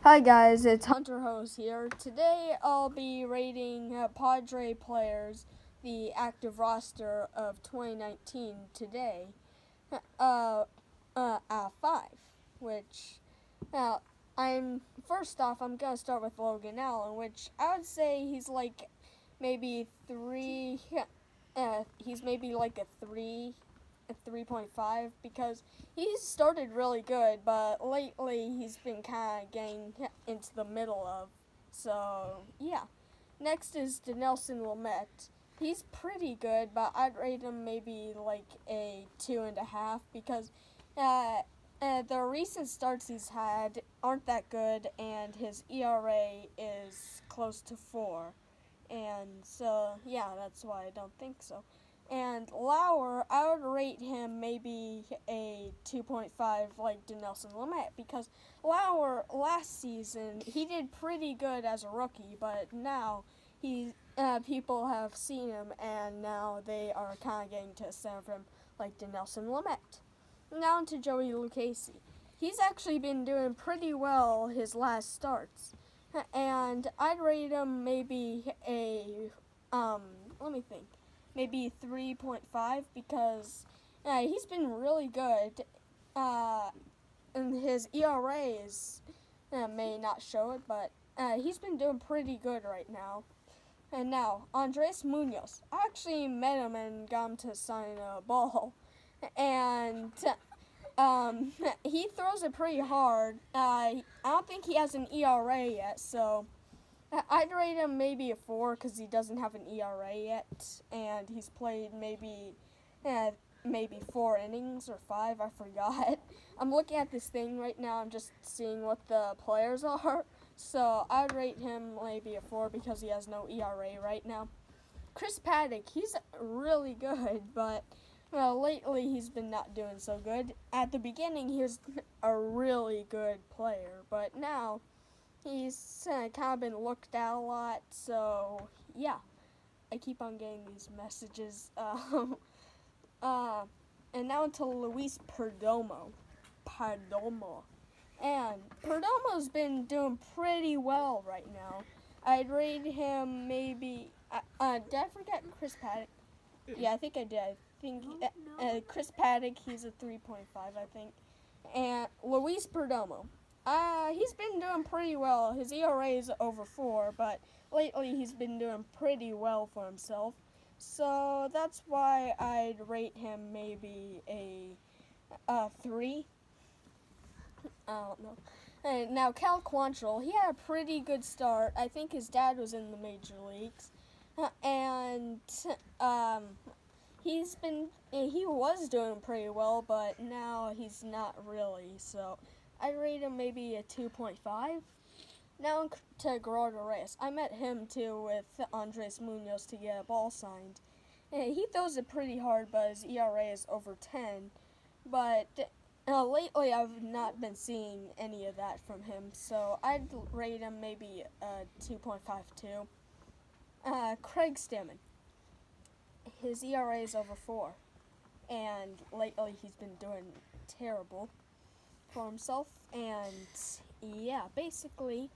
Hi guys, it's Hunter Hose here. Today I'll be rating Padre players, the active roster of 2019 today, at 5, which, I'm gonna start with Logan Allen, which I would say he's like maybe 3, he's maybe like a 3.5 because he's started really good, but lately he's been kind of getting into the middle of. So, yeah. Next is Denelson Lamet. He's pretty good, but I'd rate him maybe like a 2.5 because the recent starts he's had aren't that good, and his ERA is close to 4. And so, yeah, that's why I don't think so. And Lauer, I would rate him maybe a 2.5 like Denelson Lamet because Lauer last season he did pretty good as a rookie, but now people have seen him and now they are kind of getting to stand for him like Denelson Lamet. Now on to Joey Lucchesi. He's actually been doing pretty well his last starts, and I'd rate him maybe let me think, maybe 3.5 because he's been really good. And his ERAs may not show it, but he's been doing pretty good right now. And now, Andres Munoz. I actually met him and got him to sign a ball. And he throws it pretty hard. I don't think he has an ERA yet, so I'd rate him maybe a 4 because he doesn't have an ERA yet, and he's played maybe 4 innings or 5. I forgot. I'm looking at this thing right now. I'm just seeing what the players are. So I'd rate him maybe a 4 because he has no ERA right now. Chris Paddock, he's really good, but lately he's been not doing so good. At the beginning, he was a really good player, but now he's kind of been looked at a lot, so yeah. I keep on getting these messages. And now to Luis Perdomo. And Perdomo's been doing pretty well right now. I'd rate him maybe. Did I forget Chris Paddock? Yeah, I think I did. I think Chris Paddock, he's a 3.5, I think. And Luis Perdomo. He's been doing pretty well. His ERA is over 4, but lately he's been doing pretty well for himself. So that's why I'd rate him maybe a 3. I don't know. And now Cal Quantrill, he had a pretty good start. I think his dad was in the major leagues, and he was doing pretty well, but now he's not really. So I'd rate him maybe a 2.5. Now to Gerardo Reyes. I met him too with Andres Munoz to get a ball signed. He throws it pretty hard, but his ERA is over 10. But lately I've not been seeing any of that from him, so I'd rate him maybe a 2.52. Craig Stammen. His ERA is over 4, and lately he's been doing terrible for himself. And yeah, basically,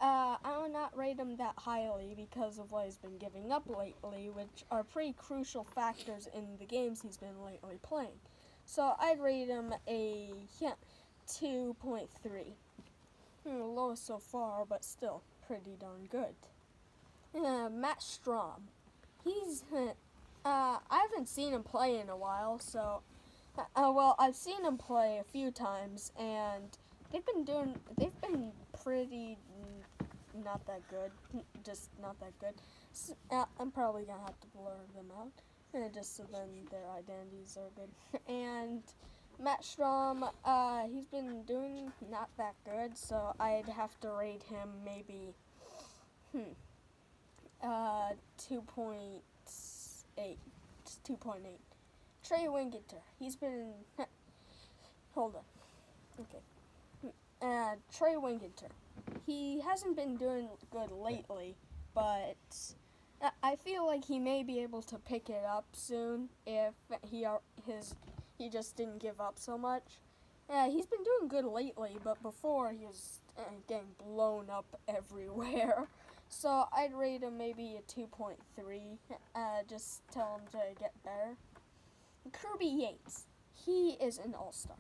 I would not rate him that highly because of what he's been giving up lately, which are pretty crucial factors in the games he's been lately playing. So I'd rate him a 2.3. Lowest so far, but still pretty darn good. Matt Strom. He's I haven't seen him play in a while, so I've seen him play a few times, and they've been pretty not that good, just not that good. So, I'm probably gonna have to blur them out, just so then their identities are good. And Matt Strom, he's been doing not that good, so I'd have to rate him maybe 2.8, just 2.8. Trey Wingeter, he's been hold on, okay. Trey Wingeter, he hasn't been doing good lately, but I feel like he may be able to pick it up soon if he just didn't give up so much. He's been doing good lately, but before he was getting blown up everywhere. So I'd rate him maybe a 2.3. Just tell him to get better. Kirby Yates, he is an all-star.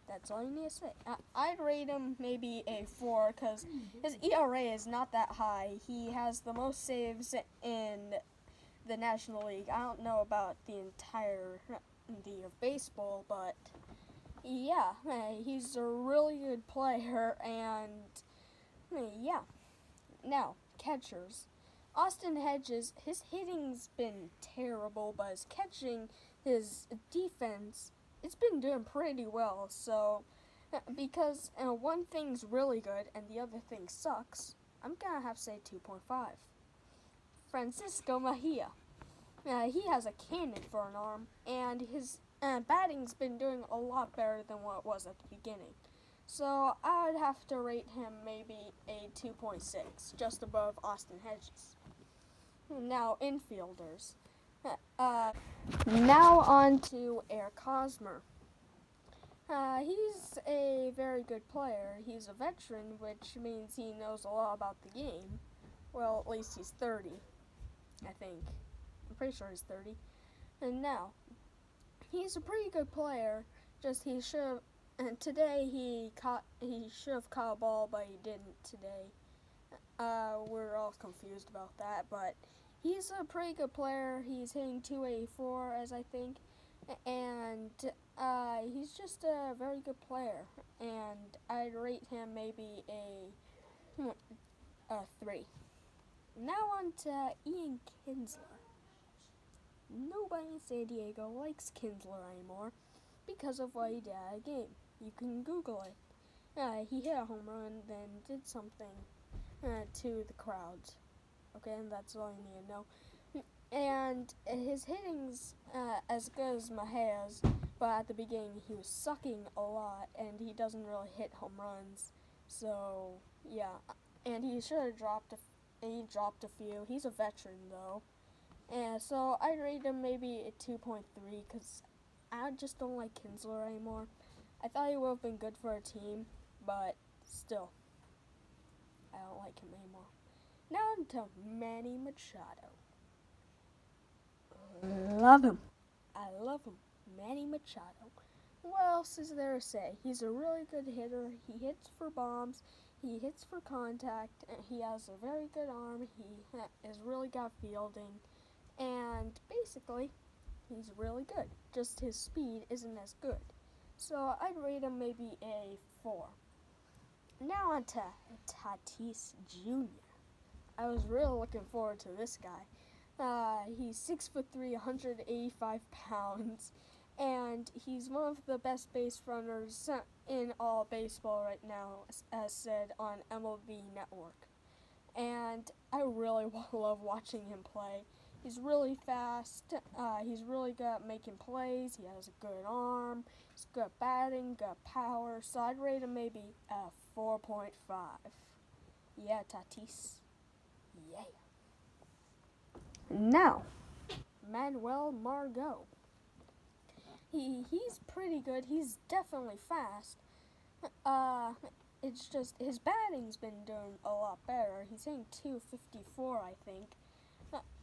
That's all you need to say. I'd rate him maybe a 4 because his ERA is not that high. He has the most saves in the National League. I don't know about the entirety of baseball, but yeah, he's a really good player, and yeah. Now, catchers. Austin Hedges, his hitting's been terrible, but his catching, his defense, it's been doing pretty well. So, because one thing's really good and the other thing sucks, I'm gonna have to say 2.5. Francisco Mejia. He has a cannon for an arm, and his batting's been doing a lot better than what it was at the beginning. So I would have to rate him maybe a 2.6, just above Austin Hedges. Now, infielders. Now on to Eric Hosmer. He's a very good player. He's a veteran, which means he knows a lot about the game. Well, at least he's 30, I think. I'm pretty sure he's 30. And now, he's a pretty good player, just he should have, and today he should have caught a ball, but he didn't today. We're all confused about that, but he's a pretty good player. He's hitting 284, as I think, and he's just a very good player, and I'd rate him maybe a 3. Now on to Ian Kinsler. Nobody in San Diego likes Kinsler anymore because of what he did at a game. You can Google it. He hit a home run, then did something to the crowds. Okay, and that's all you need to know. And his hitting's as good as Mejia's, but at the beginning he was sucking a lot, and he doesn't really hit home runs. So yeah, and he should have dropped a few. He's a veteran though, and so I'd rate him maybe a 2.3 because I just don't like Kinsler anymore. I thought he would have been good for a team, but still, I don't like him anymore. Now on to Manny Machado. Love him. I love him. Manny Machado. What else is there to say? He's a really good hitter. He hits for bombs. He hits for contact. He has a very good arm. He has really got fielding. And basically, he's really good. Just his speed isn't as good. So I'd rate him maybe a 4. Now on to Tatis Jr. I was really looking forward to this guy. He's 6'3", 185 pounds, and he's one of the best base runners in all baseball right now, as said on MLB Network. And I really love watching him play. He's really fast. He's really good at making plays. He has a good arm. He's good at batting, good power. So I'd rate him maybe a 4.5. Yeah, Tatis. Yeah. Now, Manuel Margot. He's pretty good. He's definitely fast. It's just his batting's been doing a lot better. He's hitting 254, I think.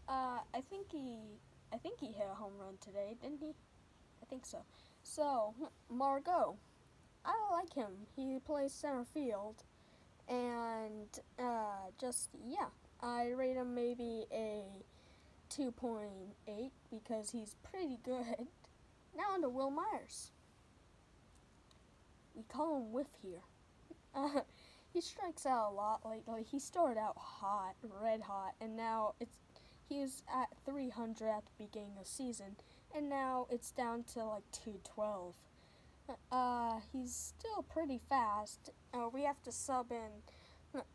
I think he hit a home run today, didn't he? I think so. So, Margot, I like him. He plays center field, and yeah, I rate him maybe a 2.8 because he's pretty good. Now on to Will Myers. We call him Whiff here. He strikes out a lot lately. He started out hot, red hot, and now he was at 300 at the beginning of the season, and now it's down to like 212. He's still pretty fast. We have to sub in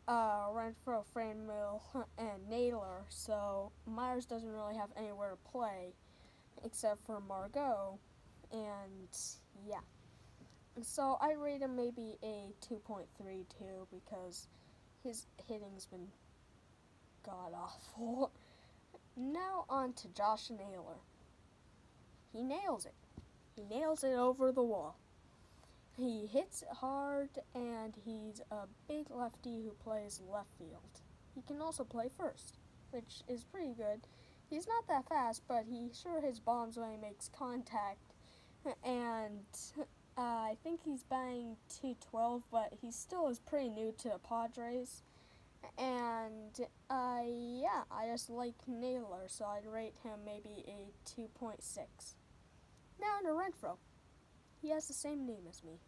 Renfroe, Franmil, and Naylor, so Myers doesn't really have anywhere to play except for Margot, and yeah. So I rate him maybe a 2.3 too because his hitting's been god-awful. Now on to Josh Naylor. He nails it. He nails it over the wall. He hits hard, and he's a big lefty who plays left field. He can also play first, which is pretty good. He's not that fast, but he sure hits bombs when he makes contact. And I think he's batting 212, but he still is pretty new to Padres. And yeah, I just like Naylor, so I'd rate him maybe a 2.6. Now to Renfro. He has the same name as me.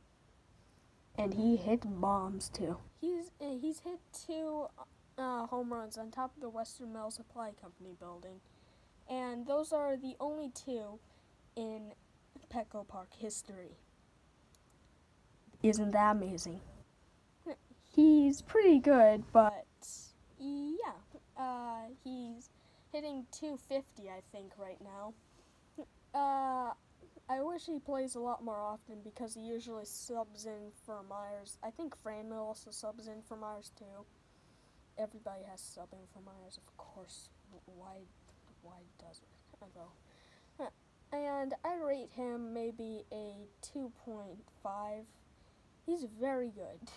And he hits bombs too. He's hit two home runs on top of the Western Mail Supply Company building, and those are the only two in Petco Park history. Isn't that amazing? He's pretty good, but yeah, he's hitting 250, I think, right now. I wish he plays a lot more often because he usually subs in for Myers. I think Franmil also subs in for Myers too. Everybody has to sub in for Myers, of course. Why doesn't it? Though? And I rate him maybe a 2.5. He's very good.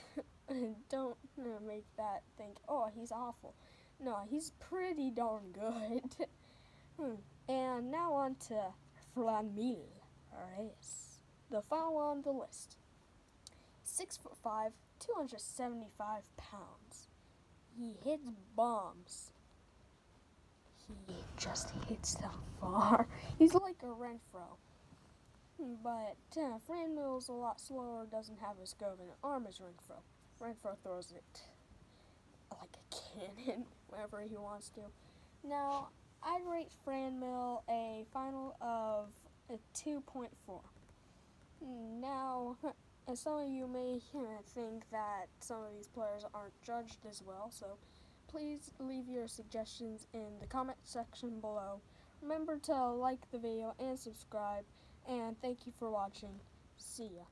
Don't make that think, oh, he's awful. No, he's pretty darn good. And now on to Franmil Reyes, the final one on the list. 6'5", 275 pounds. He hits bombs. He just hits them far. He's like a Renfro. But Franmil's a lot slower, doesn't have as good of an arm as Renfro. Renfro throws it like a cannon whenever he wants to. Now, I'd rate Franmil a final of a 2.4. Now, some of you may think that some of these players aren't judged as well, so please leave your suggestions in the comment section below. Remember to like the video and subscribe, and thank you for watching. See ya.